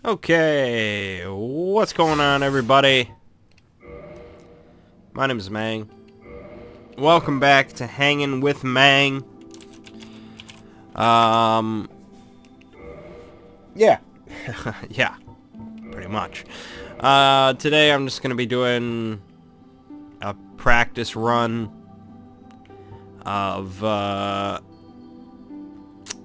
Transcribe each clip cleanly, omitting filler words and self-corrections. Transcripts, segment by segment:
Okay, what's going on, everybody? My name is Mangg. Welcome back to Hanging with Mangg. Yeah. Yeah, pretty much. Today I'm just gonna be doing a practice run of,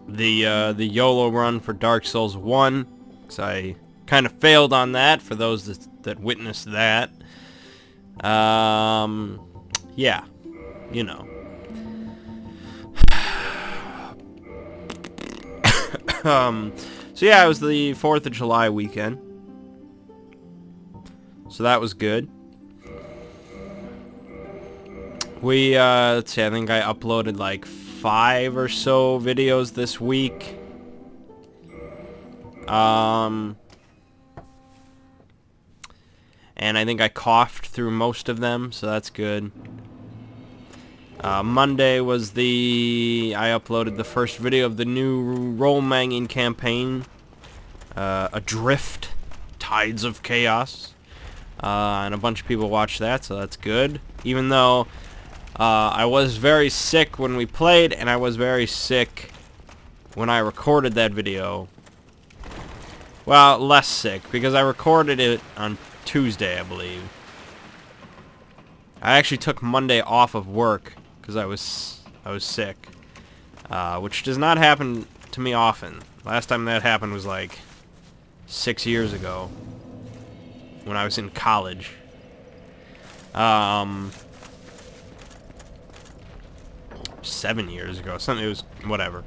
the YOLO run for Dark Souls 1. So I kind of failed on that, for those that witnessed that. Yeah, you know. So yeah, it was the 4th of July weekend. So that was good. Let's see, I think I uploaded like 5 or so videos this week. And I think I coughed through most of them, so that's good. Monday was I uploaded the first video of the new role-manging campaign, Adrift, Tides of Chaos. And a bunch of people watched that, so that's good. Even though I was very sick when we played, and I was very sick when I recorded that video. Well, less sick, because I recorded it on Tuesday, I believe. I actually took Monday off of work because I was sick, which does not happen to me often. Last time that happened was like 6 years ago when I was in college. 7 years ago, something. It was whatever.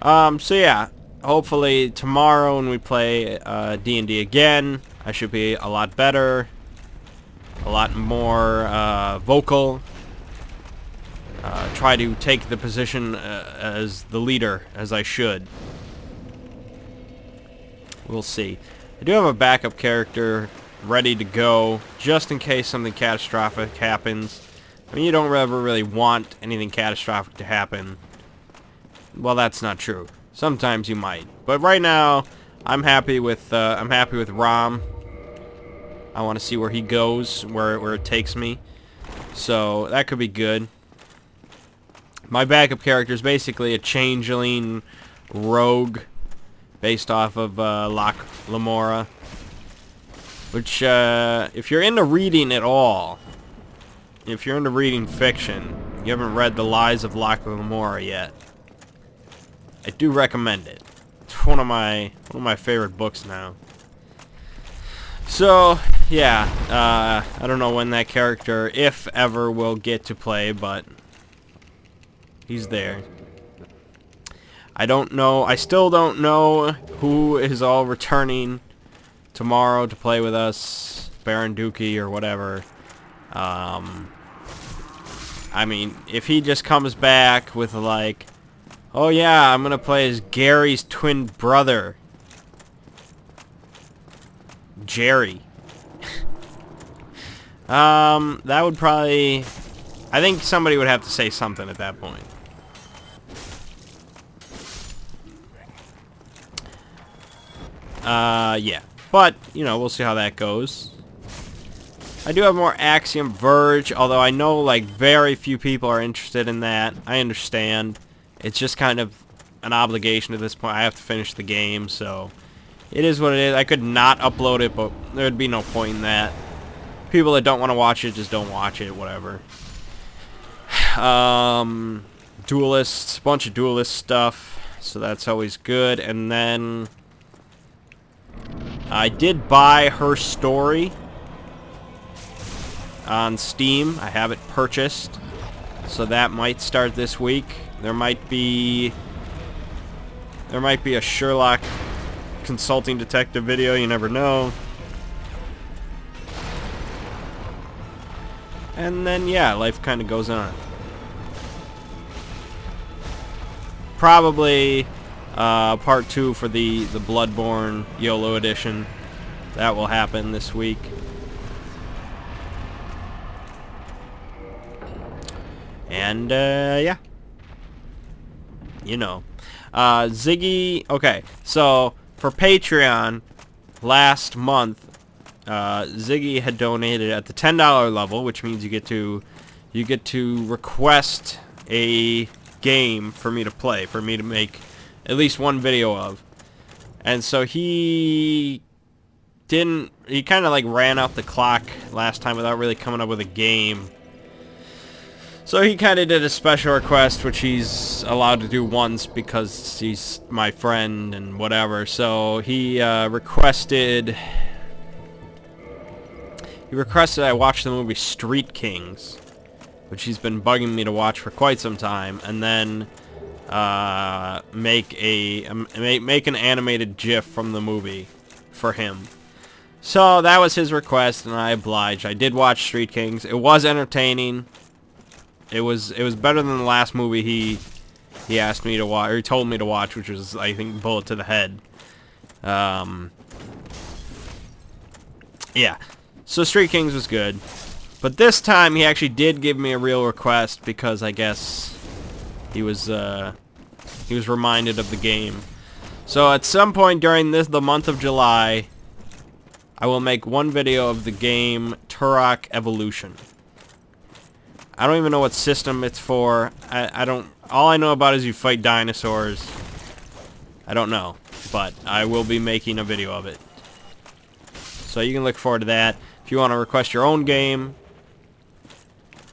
So yeah, hopefully tomorrow when we play D&D again, I should be a lot better, a lot more vocal. Try to take the position as the leader, as I should. We'll see. I do have a backup character ready to go, just in case something catastrophic happens. I mean, you don't ever really want anything catastrophic to happen. Well, that's not true. Sometimes you might, but right now, I'm happy with Rom. I want to see where he goes, where it takes me. So that could be good. My backup character is basically a changeling rogue, based off of Locke Lamora. Which, if you're into reading at all, if you're into reading fiction, you haven't read The Lies of Locke Lamora yet, I do recommend it. It's one of my favorite books now. So yeah, I don't know when that character, if ever, will get to play, but he's there. I don't know. I still don't know who is all returning tomorrow to play with us, Baron Dookie or whatever. I mean, if he just comes back with like, oh yeah, I'm gonna play as Gary's twin brother, Jerry. That would probably... I think somebody would have to say something at that point. Yeah. But, you know, we'll see how that goes. I do have more Axiom Verge, although I know, like, very few people are interested in that. I understand. It's just kind of an obligation at this point. I have to finish the game, so... It is what it is. I could not upload it, but there'd be no point in that. People that don't want to watch it just don't watch it, whatever. Duelists, bunch of duelist stuff, so that's always good. And then I did buy Her Story on Steam. I have it purchased, so that might start this week. There might be a Sherlock consulting detective video, you never know. And then yeah, life kind of goes on. Probably part 2 for the Bloodborne YOLO edition. That will happen this week. And yeah, you know, Ziggy. Okay, so for Patreon, last month, Ziggy had donated at the $10 level, which means you get to request a game for me to play, for me to make at least one video of. And so he kind of like ran out the clock last time without really coming up with a game. So he kind of did a special request, which he's allowed to do once because he's my friend and whatever. So he requested I watch the movie Street Kings, which he's been bugging me to watch for quite some time, and then make an animated GIF from the movie for him. So that was his request, and I obliged. I did watch Street Kings. It was entertaining. It was better than the last movie he asked me to watch, or he told me to watch, which was, I think, Bullet to the Head. Yeah. So Street Kings was good. But this time he actually did give me a real request because I guess he was reminded of the game. So at some point during the month of July, I will make one video of the game Turok Evolution. I don't even know what system it's for. All I know about is you fight dinosaurs. I don't know, but I will be making a video of it. So you can look forward to that. If you want to request your own game,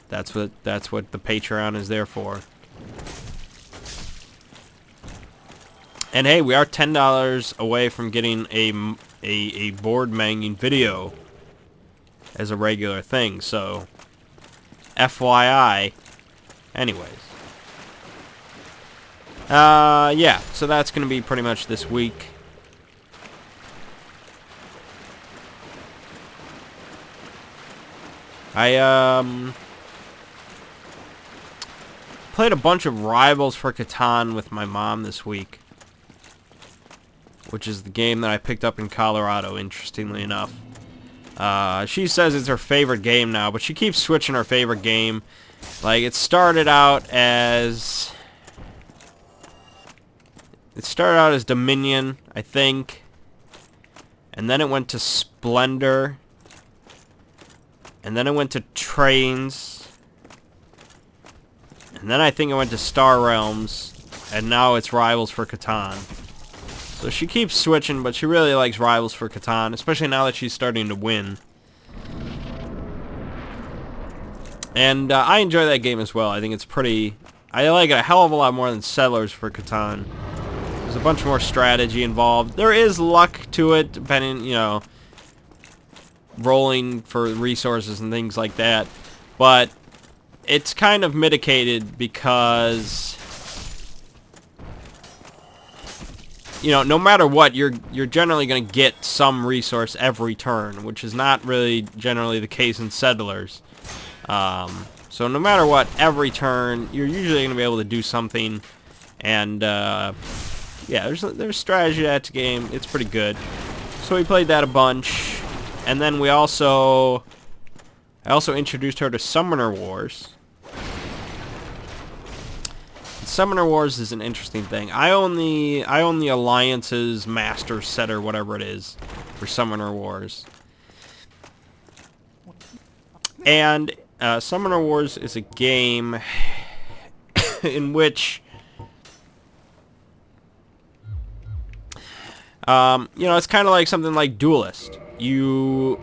that's what the Patreon is there for. And hey, we are $10 away from getting a board manging video as a regular thing, so FYI. Anyways. Yeah, so that's going to be pretty much this week. I played a bunch of Rivals for Catan with my mom this week, which is the game that I picked up in Colorado, interestingly enough. She says it's her favorite game now, but she keeps switching her favorite game. Like, it started out as Dominion, I think, and then it went to Splendor, and then it went to Trains, and then I think it went to Star Realms, and now it's Rivals for Catan. So she keeps switching, but she really likes Rivals for Catan, especially now that she's starting to win. And I enjoy that game as well. I think it's pretty... I like it a hell of a lot more than Settlers for Catan. There's a bunch more strategy involved. There is luck to it, depending, you know, rolling for resources and things like that. But it's kind of mitigated because, you know, no matter what, you're generally going to get some resource every turn, which is not really generally the case in Settlers. So no matter what, every turn, you're usually going to be able to do something. And, yeah, there's strategy to that game. It's pretty good. So we played that a bunch. And then I also introduced her to Summoner Wars. Summoner Wars is an interesting thing. I own the Alliance's Master Set or whatever it is for Summoner Wars. And Summoner Wars is a game in which you know, it's kind of like something like Duelist. You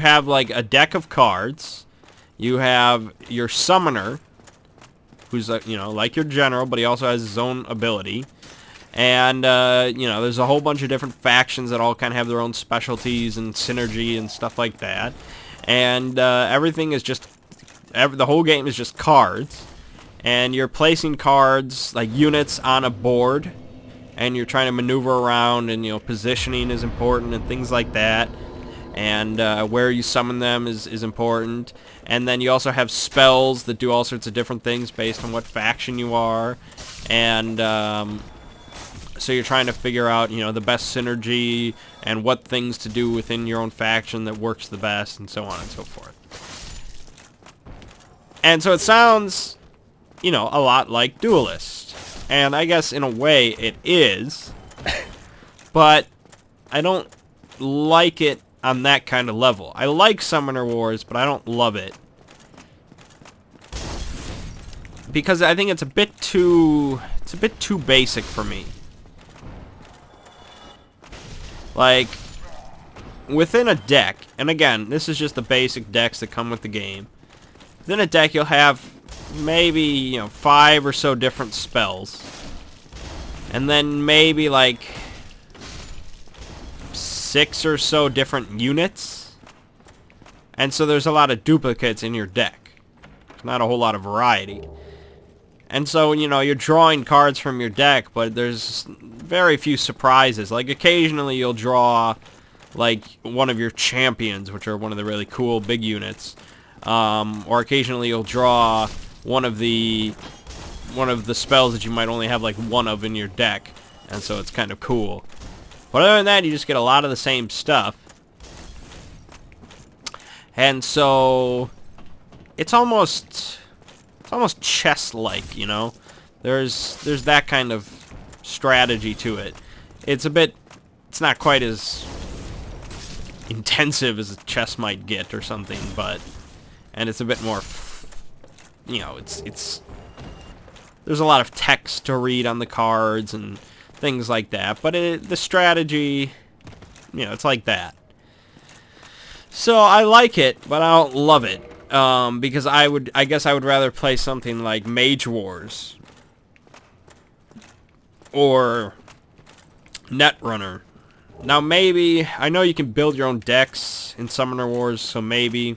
have like a deck of cards. You have your summoner, who's you know, like your general, but he also has his own ability. And you know, there's a whole bunch of different factions that all kind of have their own specialties and synergy and stuff like that. And everything is just the whole game is just cards. And you're placing cards, like units, on a board, and you're trying to maneuver around, and, you know, positioning is important and things like that. And where you summon them is important. And then you also have spells that do all sorts of different things based on what faction you are. And so you're trying to figure out, you know, the best synergy and what things to do within your own faction that works the best, and so on and so forth. And so it sounds, you know, a lot like Duelist. And I guess in a way it is, but I don't like it on that kind of level. I like Summoner Wars, but I don't love it. Because I think it's a bit too basic for me. Like, within a deck, and again, this is just the basic decks that come with the game. Within a deck, you'll have maybe, you know, 5 or so different spells. And then maybe, like, 6 or so different units. And so there's a lot of duplicates in your deck. Not a whole lot of variety. And so, you know, you're drawing cards from your deck, but there's very few surprises. Like, occasionally you'll draw, like, one of your champions, which are one of the really cool big units. Or occasionally you'll draw one of the spells that you might only have, like, one of in your deck. And so it's kind of cool. But other than that, you just get a lot of the same stuff. And so it's almost chess-like, you know? There's that kind of strategy to it. It's not quite as intensive as a chess might get or something, and it's a bit more, you know, there's a lot of text to read on the cards and things like that, but the strategy, you know, it's like that. So I like it, but I don't love it. Because I guess I would rather play something like Mage Wars or Netrunner. Now maybe, I know you can build your own decks in Summoner Wars, so maybe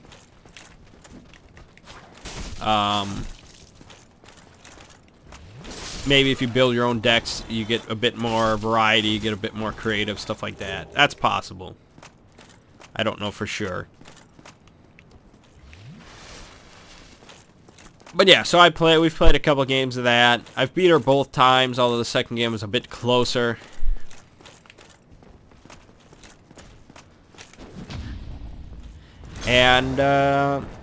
maybe if you build your own decks, you get a bit more variety, you get a bit more creative, stuff like that. That's possible. I don't know for sure. But yeah, so we've played a couple games of that. I've beat her both times, although the second game was a bit closer. And,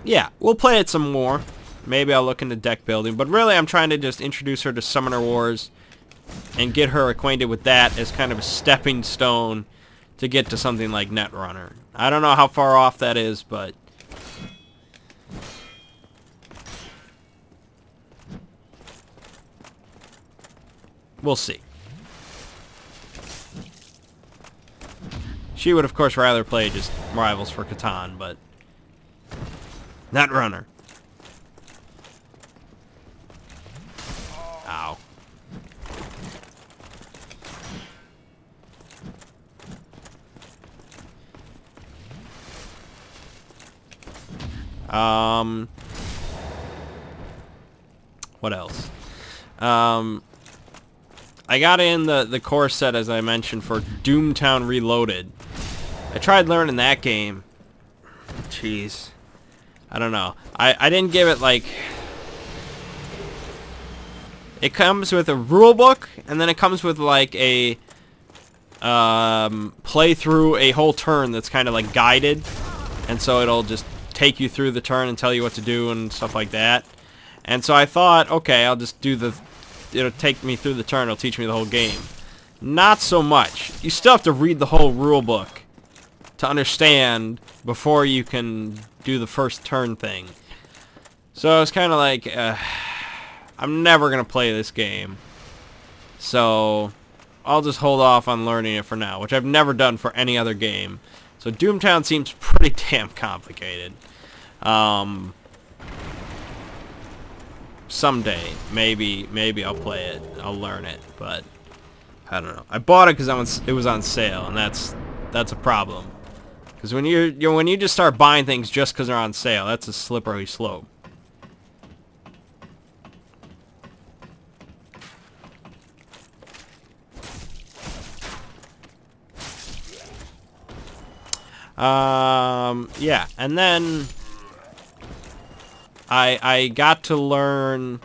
yeah, we'll play it some more. Maybe I'll look into deck building. But really, I'm trying to just introduce her to Summoner Wars and get her acquainted with that as kind of a stepping stone to get to something like Netrunner. I don't know how far off that is, but we'll see. She would, of course, rather play just Rivals for Catan, but Netrunner. Ow. What else? I got in the core set, as I mentioned, for Doomtown Reloaded. I tried learning that game. Jeez. I don't know. I didn't give it, like... It comes with a rule book, and then it comes with, like, a... play through a whole turn that's kind of, like, guided. And so it'll just take you through the turn and tell you what to do and stuff like that. And so I thought, okay, I'll just do the... It'll take me through the turn, it'll teach me the whole game. Not so much. You still have to read the whole rule book to understand before you can do the first turn thing. So it's kind of like, I'm never going to play this game. So I'll just hold off on learning it for now, which I've never done for any other game. So Doomtown seems pretty damn complicated. Someday, maybe I'll play it. I'll learn it, but I don't know. I bought it because it was on sale, and that's a problem. Because when you just start buying things just because they're on sale, that's a slippery slope. Yeah, and then I got to learn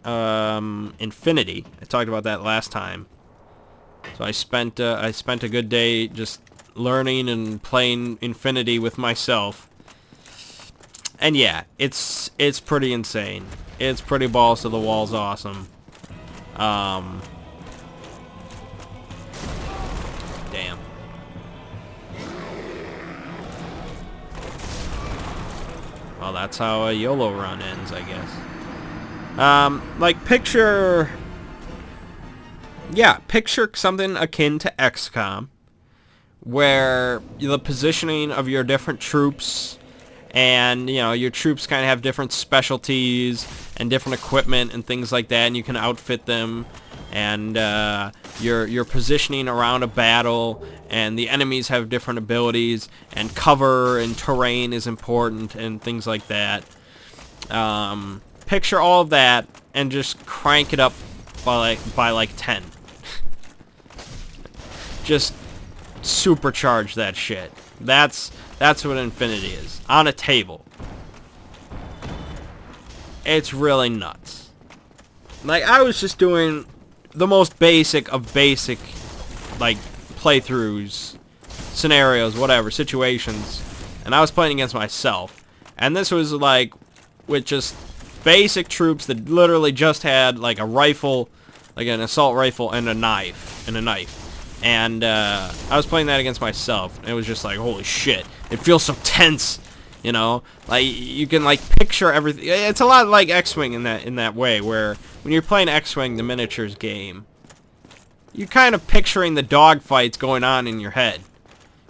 Infinity. I talked about that last time. So I spent a good day just learning and playing Infinity with myself. And yeah, it's pretty insane. It's pretty balls to the walls awesome. Damn. Well, that's how a YOLO run ends, I guess. Like, picture something akin to XCOM, where the positioning of your different troops, and, you know, your troops kind of have different specialties and different equipment and things like that, and you can outfit them, and your positioning around a battle, and the enemies have different abilities, and cover and terrain is important, and things like that. Picture all of that, and just crank it up by like 10. Just supercharge that shit. That's what Infinity is. On a table. It's really nuts. Like, I was just doing the most basic of basic, like, playthroughs, scenarios, whatever, situations, and I was playing against myself. And this was, like, with just basic troops that literally just had, like, a rifle, like an assault rifle, and a knife. And I was playing that against myself, and it was just like, holy shit, it feels so tense, you know? Like, you can, like, picture everything. It's a lot like X-Wing in that way, where when you're playing X-Wing, the miniatures game, you're kind of picturing the dogfights going on in your head.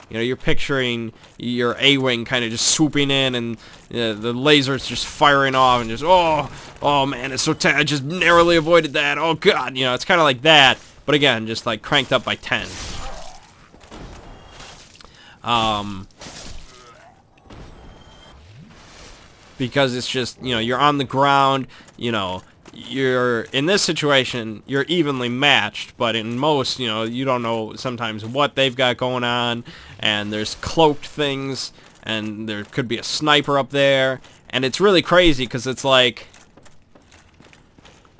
You know, you're picturing your A-Wing kind of just swooping in, and the lasers just firing off, and just, oh man, it's so tense, I just narrowly avoided that, oh god, you know, it's kind of like that. But again, just like cranked up by 10. Because it's just, you know, you're on the ground, you know, you're, in this situation, you're evenly matched, but in most, you know, you don't know sometimes what they've got going on, and there's cloaked things, and there could be a sniper up there, and it's really crazy, because it's like,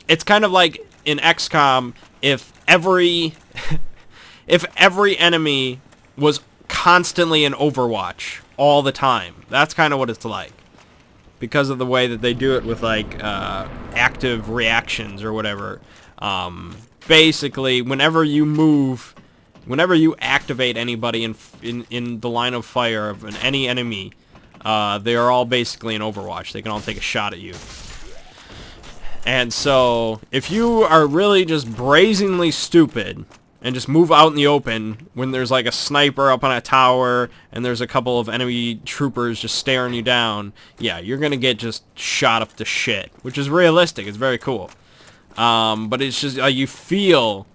it's kind of like in XCOM, if every enemy was constantly in Overwatch all the time. That's kind of what it's like, because of the way that they do it with, like, active reactions or whatever. Basically, whenever you move, whenever you activate anybody in the line of fire of any enemy, they are all basically in Overwatch. They can all take a shot at you. And so, if you are really just brazenly stupid and just move out in the open when there's like a sniper up on a tower and there's a couple of enemy troopers just staring you down, yeah, you're gonna get just shot up to shit, which is realistic. It's very cool. But it's just, you feel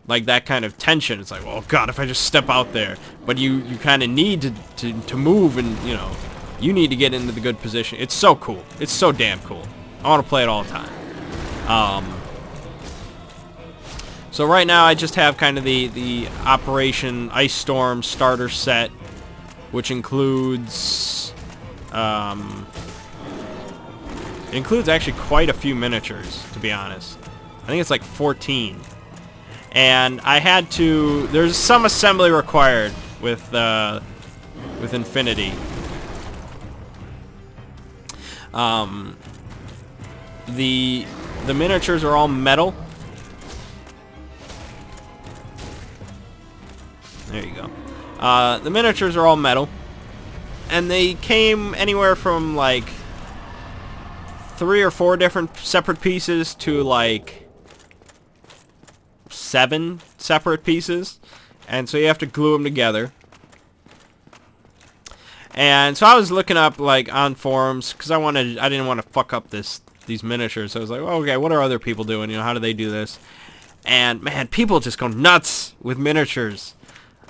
like that kind of tension. It's like, oh god, if I just step out there. But you kind of need to move, and, you know, you need to get into the good position. It's so cool. It's so damn cool. I want to play it all the time. So right now I just have kind of the Operation Ice Storm starter set, which includes actually quite a few miniatures, to be honest. I think it's like 14. And I had to, there's some assembly required with Infinity. The miniatures are all metal. There you go. The miniatures are all metal, and they came anywhere from like 3 or 4 different separate pieces to like 7 separate pieces, and so you have to glue them together. And so I was looking up, like, on forums, because I didn't want to fuck up these miniatures. So I was like, well, okay, what are other people doing? You know, how do they do this? And man, people just go nuts with miniatures.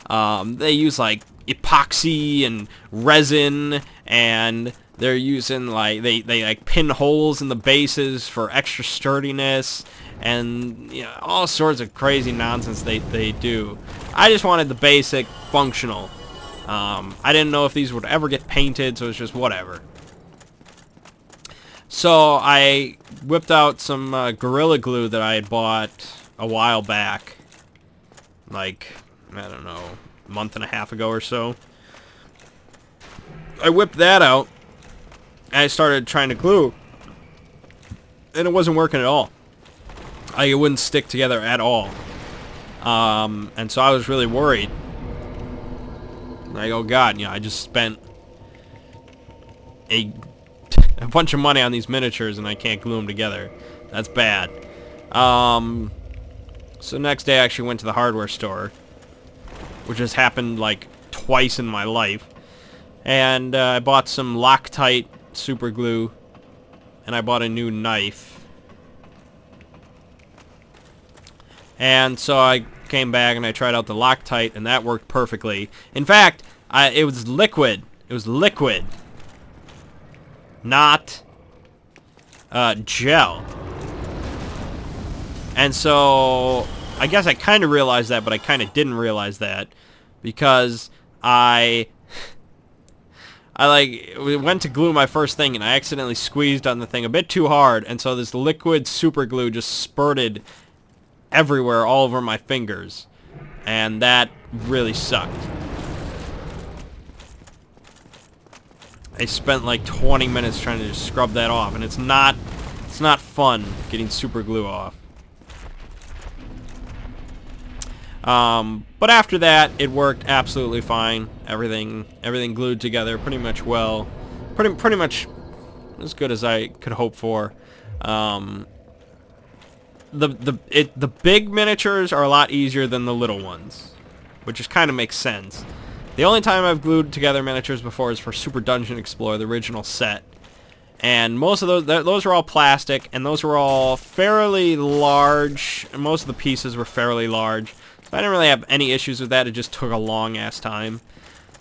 They use like epoxy and resin, and they're using like they like pin holes in the bases for extra sturdiness, and, you know, all sorts of crazy nonsense they do. I just wanted the basic functional. I didn't know if these would ever get painted, so it's just whatever. So I whipped out some Gorilla Glue that I had bought a while back, like, I don't know, a month and a half ago or so. I whipped that out, and I started trying to glue, and it wasn't working at all. Like, it wouldn't stick together at all. And so I was really worried. Like, oh god, you know, I just spent a bunch of money on these miniatures and I can't glue them together. That's bad. So next day I actually went to the hardware store, which has happened like twice in my life. And I bought some Loctite super glue, and I bought a new knife. And so I came back and I tried out the Loctite, and that worked perfectly. In fact, it was liquid. It was liquid, not gel. And so I guess I kind of realized that, but I kind of didn't realize that, because I went to glue my first thing and I accidentally squeezed on the thing a bit too hard, and so this liquid super glue just spurted everywhere all over my fingers, and that really sucked. I spent like 20 minutes trying to just scrub that off, and it's not fun getting super glue off. But after that, it worked absolutely fine. Everything glued together pretty much well, pretty much as good as I could hope for. The big miniatures are a lot easier than the little ones, which just kind of makes sense. The only time I've glued together miniatures before is for Super Dungeon Explorer, the original set. And most of those were all plastic, and those were all fairly large, and most of the pieces were fairly large. I didn't really have any issues with that. It just took a long-ass time.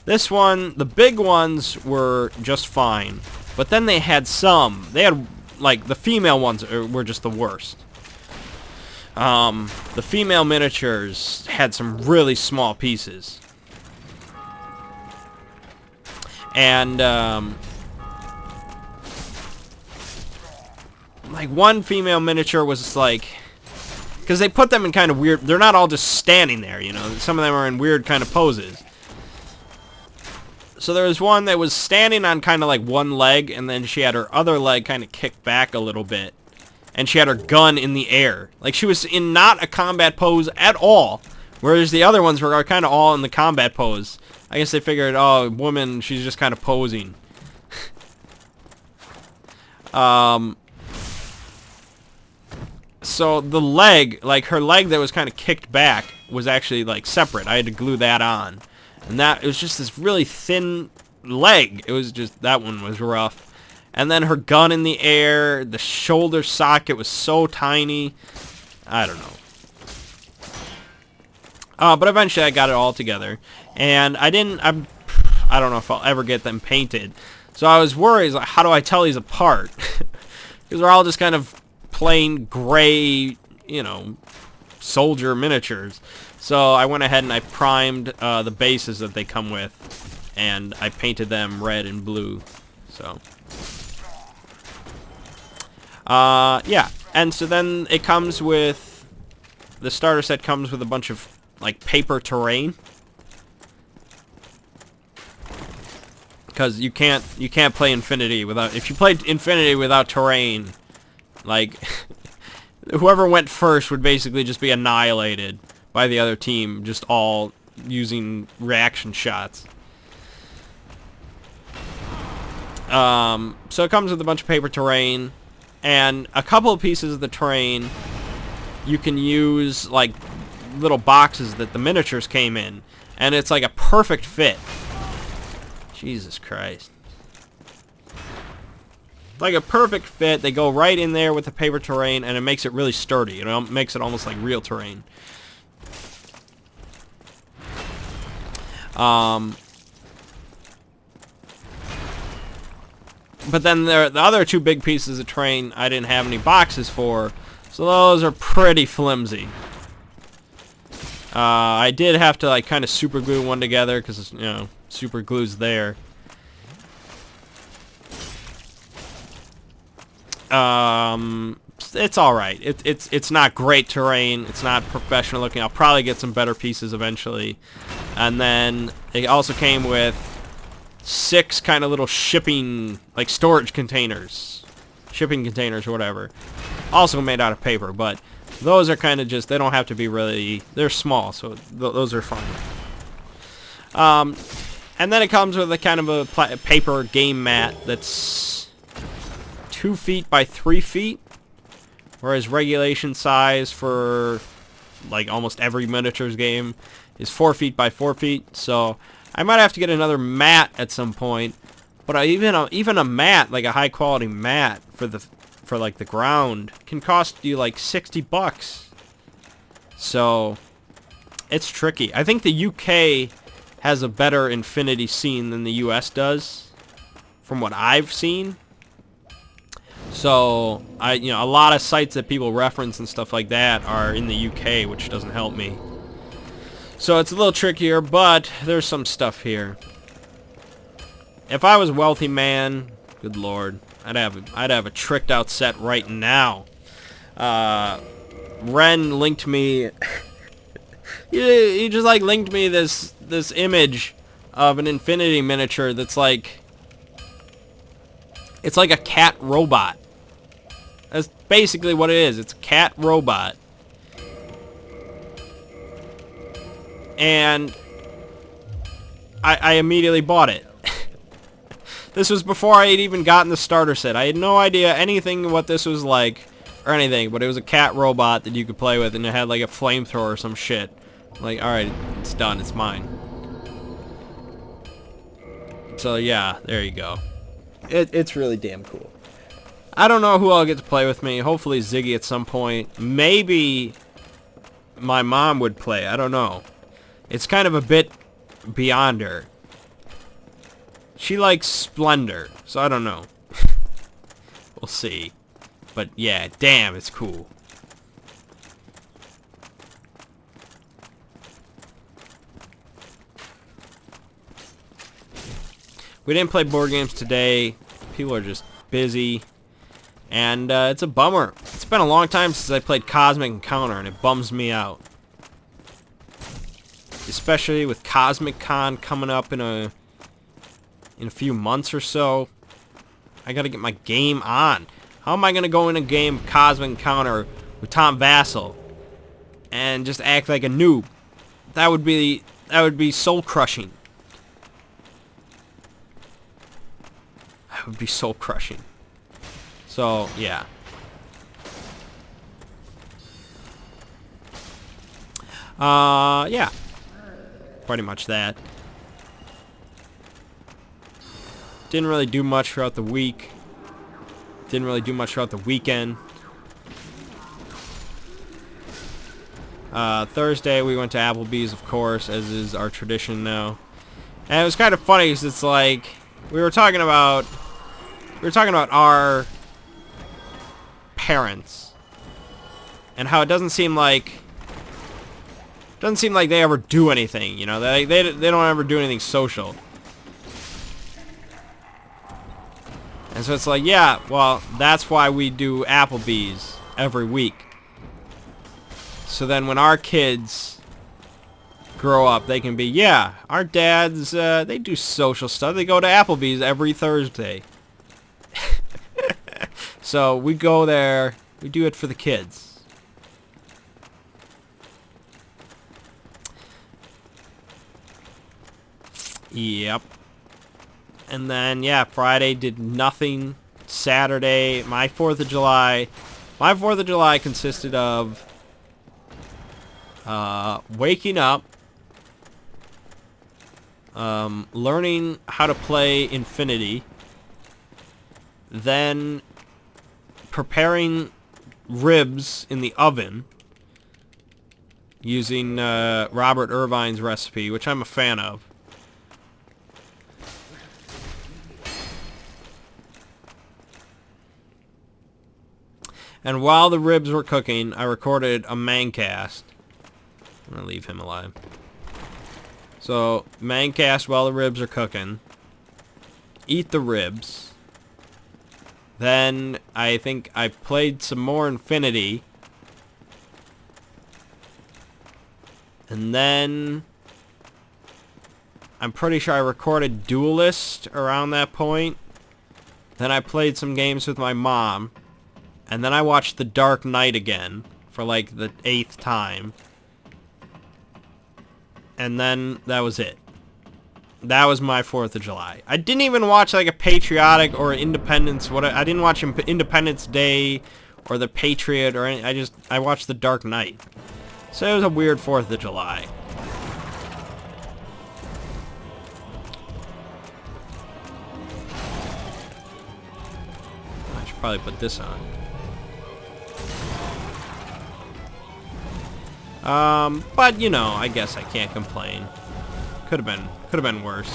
This one, the big ones were just fine. But then they had like, the female ones were just the worst. The female miniatures had some really small pieces. And, like, one female miniature was like, because they put them in kind of weird, they're not all just standing there, you know, some of them are in weird kind of poses. So there was one that was standing on kind of like one leg, and then she had her other leg kind of kicked back a little bit, and she had her gun in the air. Like, she was in not a combat pose at all, whereas the other ones were kind of all in the combat pose. I guess they figured, oh, woman, she's just kind of posing. So the leg, like her leg that was kind of kicked back, was actually like separate. I had to glue that on, and it was just this really thin leg. It was just, that one was rough. And then her gun in the air, the shoulder socket was so tiny. I don't know. But eventually I got it all together, and I don't know if I'll ever get them painted. So I was worried, like, how do I tell these apart? Because they're all just kind of plain gray, you know, soldier miniatures. So I went ahead and I primed the bases that they come with, and I painted them red and blue. So yeah, and so then it comes with, the starter set comes with a bunch of like paper terrain, because you can't play Infinity without, if you played Infinity without terrain, like, whoever went first would basically just be annihilated by the other team, just all using reaction shots. So it comes with a bunch of paper terrain, and a couple of pieces of the terrain you can use like little boxes that the miniatures came in, and it's like a perfect fit. Jesus Christ. Like a perfect fit. They go right in there with the paper terrain, and it makes it really sturdy. You know, it makes it almost like real terrain. But then the other two big pieces of terrain I didn't have any boxes for, so those are pretty flimsy. I did have to like kind of super glue one together, because, you know, super glue's there. It's alright. It's not great terrain. It's not professional looking. I'll probably get some better pieces eventually. And then it also came with 6 kind of little shipping, like storage containers. Shipping containers or whatever. Also made out of paper, but Those are kind of just, they don't have to be really, they're small, so those are fine. And then it comes with a kind of a paper game mat that's 2 feet by 3 feet, whereas regulation size for like almost every miniatures game is 4 feet by 4 feet. So I might have to get another mat at some point. But even a mat, like a high quality mat for like the ground, can cost you like $60. So it's tricky. I think the UK has a better Infinity scene than the US does, from what I've seen. So a lot of sites that people reference and stuff like that are in the UK, which doesn't help me. So it's a little trickier, but there's some stuff here. If I was a wealthy man, good lord, I'd have a tricked out set right now. Ren linked me. he just like linked me this image of an Infinity miniature that's like, it's like a cat robot. That's basically what it is. It's a cat robot. And I immediately bought it. This was before I had even gotten the starter set. I had no idea anything what this was like or anything, but it was a cat robot that you could play with, and it had like a flamethrower or some shit. Like, alright, it's done. It's mine. So yeah, there you go. It's really damn cool. I don't know who I'll get to play with me. Hopefully Ziggy at some point. Maybe my mom would play. I don't know. It's kind of a bit beyond her. She likes Splendor, so I don't know. We'll see. But yeah, damn, it's cool. We didn't play board games today. People are just busy. And it's a bummer. It's been a long time since I played Cosmic Encounter, and it bums me out. Especially with Cosmic Con coming up in a few months or so. I gotta get my game on. How am I gonna go in a game of Cosmic Encounter with Tom Vassell and just act like a noob? That would be soul crushing. That would be soul crushing. So yeah. Yeah. Pretty much that. Didn't really do much throughout the week. Didn't really do much throughout the weekend. Thursday we went to Applebee's, of course, as is our tradition now. And it was kind of funny because it's like we were talking about our parents and how it doesn't seem like they ever do anything, you know. They don't ever do anything social. And so it's like, yeah, well, that's why we do Applebee's every week. So then when our kids grow up, they can be, yeah, our dads, they do social stuff. They go to Applebee's every Thursday. So we go there, we do it for the kids. Yep. And then, yeah, Friday did nothing. Saturday, my 4th of July. My 4th of July consisted of waking up, learning how to play Infinity, then preparing ribs in the oven using Robert Irvine's recipe, which I'm a fan of. And while the ribs were cooking, I recorded a Mangg cast. I'm going to leave him alive. So, Mangg cast while the ribs are cooking. Eat the ribs. Then, I think I played some more Infinity. And then, I'm pretty sure I recorded Duelist around that point. Then I played some games with my mom. And then I watched The Dark Knight again for like the 8th time. And then that was it. That was my 4th of July. I didn't even watch like a patriotic or Independence. I didn't watch Independence Day or the Patriot or any. I watched The Dark Knight. So it was a weird 4th of July. I should probably put this on. But you know, I guess I can't complain. Could have been worse.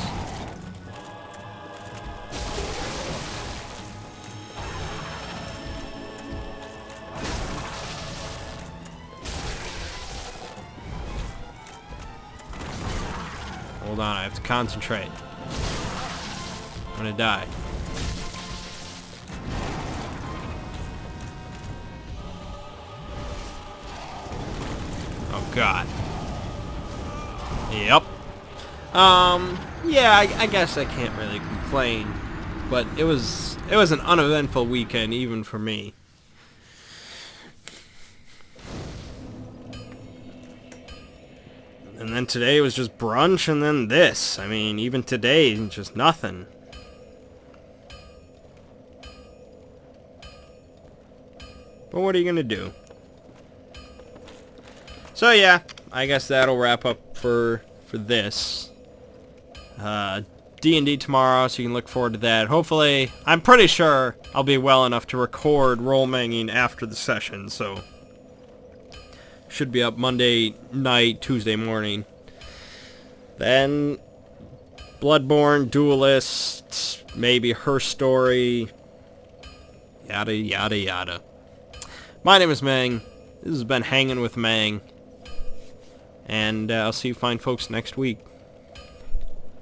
Hold on, I have to concentrate. I'm gonna die. Oh God. Yep. Yeah, I guess I can't really complain, but it was an uneventful weekend even for me. And then today was just brunch, and then this. I mean, even today, just nothing. But what are you gonna do? So yeah, I guess that'll wrap up for this. D&D tomorrow, so you can look forward to that. Hopefully, I'm pretty sure I'll be well enough to record role-manging after the session, so should be up Monday night, Tuesday morning. Then Bloodborne, Duelist, maybe Her Story, yada yada yada. My name is Mangg. This has been Hanging with Mangg, and I'll see you fine folks next week.